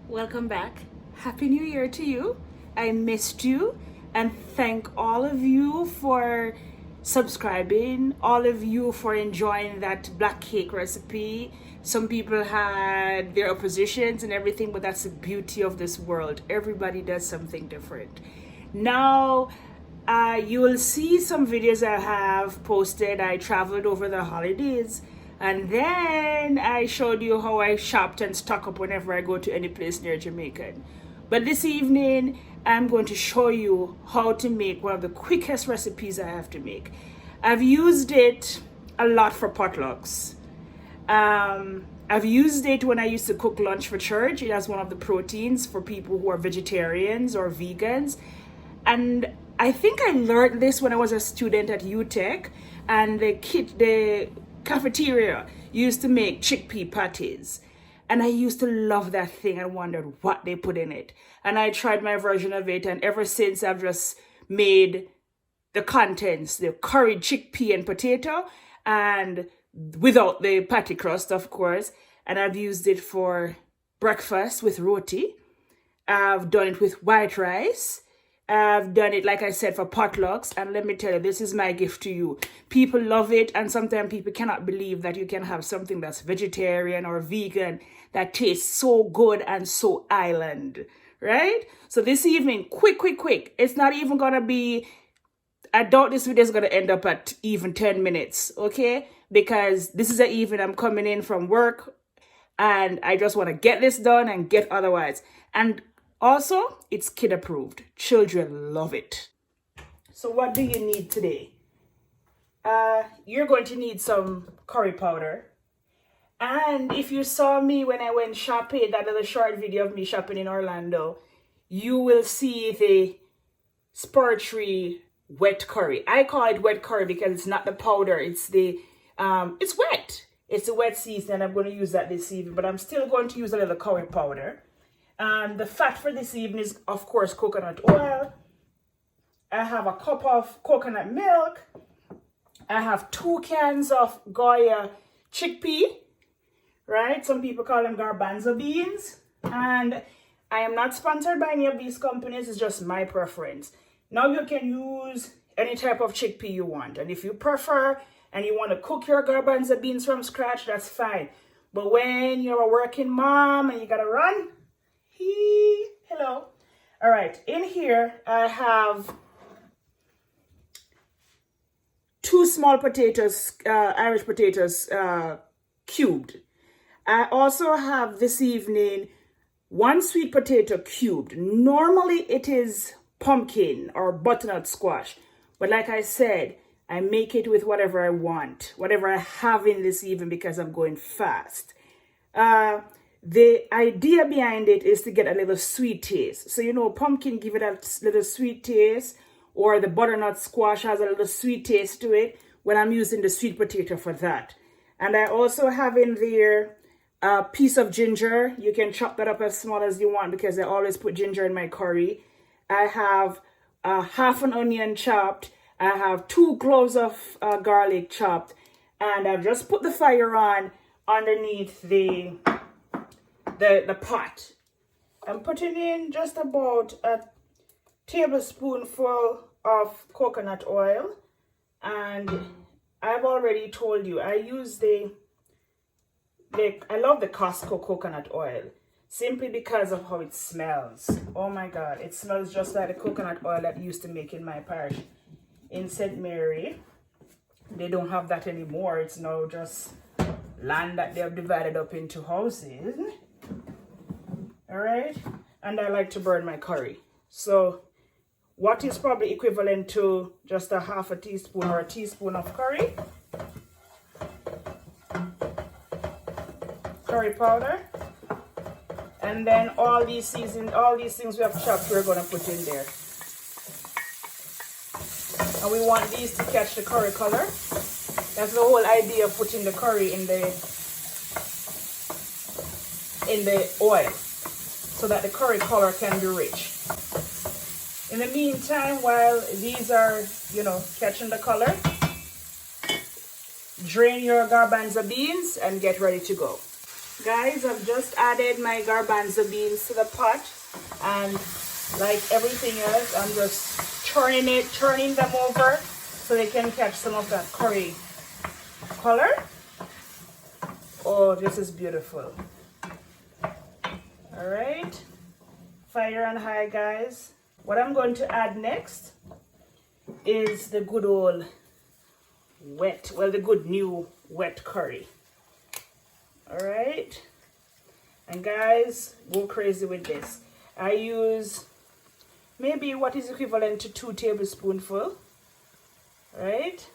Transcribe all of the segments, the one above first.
Welcome back. Happy New Year to you. I missed you, and thank all of you for subscribing, all of you for enjoying that black cake recipe. Some people had their oppositions and everything, but that's the beauty of this world. Everybody does something different. Now, you will see some videos I have posted. I traveled over the holidays, and then I showed you how I shopped and stock up whenever I go to any place near Jamaican. But this evening, I'm going to show you how to make one of the quickest recipes I have to make. I've used it a lot for potlucks. I've used it when I used to cook lunch for church. It has one of the proteins for people who are vegetarians or vegans. And I think I learned this when I was a student at UTech, and the cafeteria used to make chickpea patties. And I used to love that thing and wondered what they put in it. And I tried my version of it, and ever since I've just made the contents, the curried chickpea and potato, and without the patty crust, of course. And I've used it for breakfast with roti. I've done it with white rice. I've done it, like I said, for potlucks. And let me tell you, this is my gift to you. People love it, and sometimes people cannot believe that you can have something that's vegetarian or vegan that tastes so good and so island, right? So this evening, quick. It's not even going to be, I doubt this video is going to end up at even 10 minutes, okay? Because this is an evening I'm coming in from work, and I just want to get this done and get otherwise. And also, it's kid approved. Children love it. So what do you need today? You're going to need some curry powder. And if you saw me when I went shopping, that little short video of me shopping in Orlando, you will see the spur tree wet curry. I call it wet curry because it's not the powder. It's it's wet. It's a wet season, and I'm going to use that this evening. But I'm still going to use a little curry powder. The fat for this evening is, of course, coconut oil. I have a cup of coconut milk. I have 2 cans of Goya chickpea, right? Some people call them garbanzo beans. And I am not sponsored by any of these companies. It's just my preference. Now you can use any type of chickpea you want. And if you prefer and you want to cook your garbanzo beans from scratch, that's fine. But when you're a working mom and you got to run, hello. All right, in here I have 2 small potatoes, Irish potatoes, cubed. I also have this evening 1 sweet potato cubed. Normally it is pumpkin or butternut squash, but like I said, I make it with whatever I want, whatever I have in this evening, because I'm going fast. The idea behind it is to get a little sweet taste. So, you know, pumpkin give it a little sweet taste, or the butternut squash has a little sweet taste to it when I'm using the sweet potato for that. And I also have in there a piece of ginger. You can chop that up as small as you want, because I always put ginger in my curry. I have half an onion chopped. I have 2 cloves of garlic chopped. And I've just put the fire on underneath the pot. I'm putting in just about a tablespoonful of coconut oil, and I've already told you I use I love the Costco coconut oil simply because of how it smells. Oh my God, it smells just like the coconut oil that used to make in my parish in St. Mary. They don't have that anymore. It's now just land that they have divided up into houses. All right, and I like to burn my curry. So what is probably equivalent to just a half a teaspoon or a teaspoon of curry powder, and then all these things we have chopped, we're going to put in there. And we want these to catch the curry color. That's the whole idea of putting the curry in the oil, so that the curry color can be rich. In the meantime, while these are, catching the color, drain your garbanzo beans and get ready to go. Guys, I've just added my garbanzo beans to the pot, and like everything else, I'm just turning them over so they can catch some of that curry color. Oh, this is beautiful. All right, fire on high, guys. What I'm going to add next is the good old the good new wet curry. All right, and guys, go crazy with this. I use maybe what is equivalent to 2 tablespoonfuls, right?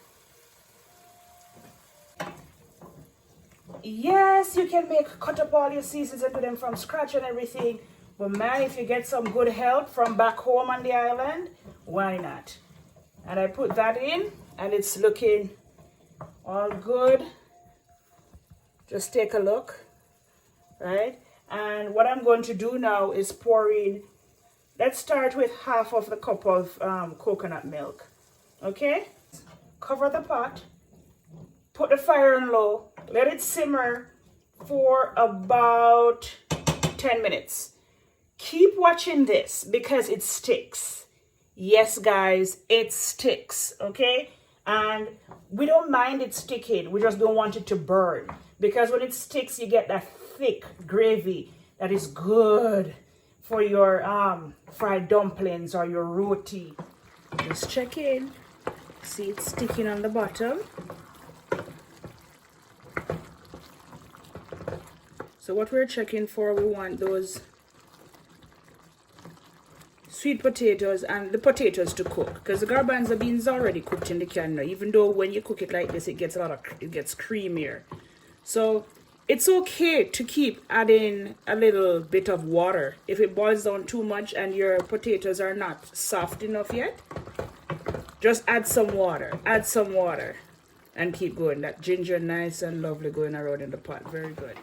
Yes, you can cut up all your seasons and do them from scratch and everything, but man, if you get some good help from back home on the island, why not? And I put that in, and it's looking all good. Just take a look, right? And what I'm going to do now is pour in, let's start with half of the cup of coconut milk, okay? Cover the pot, put the fire on low, let it simmer for about 10 minutes. Keep watching this because it sticks. Yes, guys, it sticks, okay? And we don't mind it sticking, we just don't want it to burn, because when it sticks, you get that thick gravy that is good for your fried dumplings or your roti. Just check in. See, it's sticking on the bottom. So what we're checking for, we want those sweet potatoes and the potatoes to cook, because the garbanzo beans are already cooked in the can now, even though when you cook it like this, it gets creamier. So it's okay to keep adding a little bit of water. If it boils down too much and your potatoes are not soft enough yet, just add some water, and keep going. That ginger nice and lovely going around in the pot. Very good.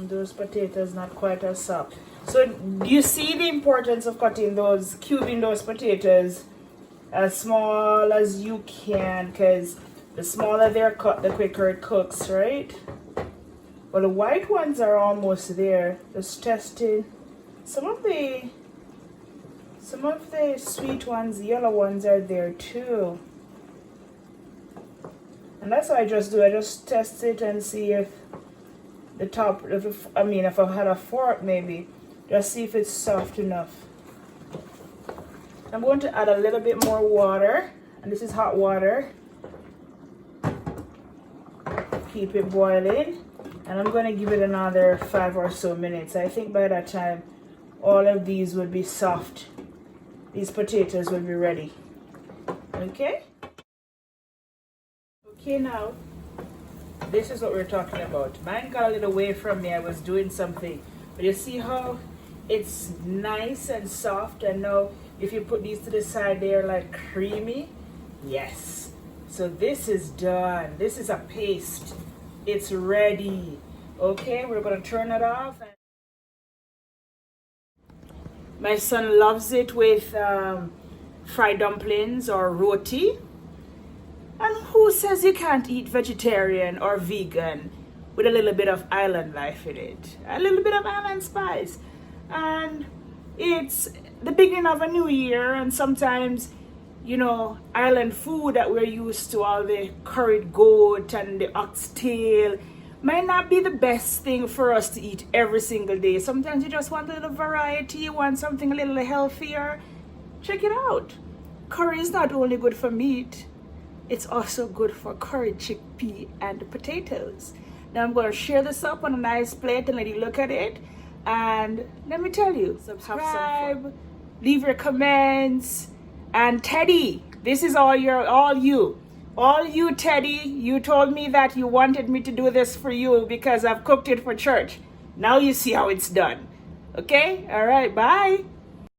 Those potatoes not quite as soft. So you see the importance of cubing those potatoes as small as you can, because the smaller they're cut, the quicker it cooks, right? Well, the white ones are almost there. Just testing. Some of the sweet ones, the yellow ones are there too. And that's what I just do. I just test it and see if the top, if I had a fork maybe, just see if it's soft enough. I'm going to add a little bit more water, and this is hot water. Keep it boiling, and I'm going to give it another 5 or so minutes. I think by that time all of these will be soft. These potatoes will be ready. Okay, now this is what we're talking about. Mine got a little away from me. I was doing something. But you see how it's nice and soft, and now if you put these to the side, they're like creamy. Yes. So this is done. This is a paste. It's ready. Okay, we're going to turn it off. My son loves it with fried dumplings or roti. And who says you can't eat vegetarian or vegan with a little bit of island life in it? A little bit of island spice. And it's the beginning of a new year, and sometimes, island food that we're used to, all the curried goat and the oxtail, might not be the best thing for us to eat every single day. Sometimes you just want a little variety, you want something a little healthier. Check it out. Curry is not only good for meat, it's also good for curried chickpea and potatoes. Now I'm going to share this up on a nice plate and let you look at it. And let me tell you, subscribe, leave your comments. And Teddy, this is all you, Teddy. You told me that you wanted me to do this for you because I've cooked it for church. Now you see how it's done. Okay? All right, bye.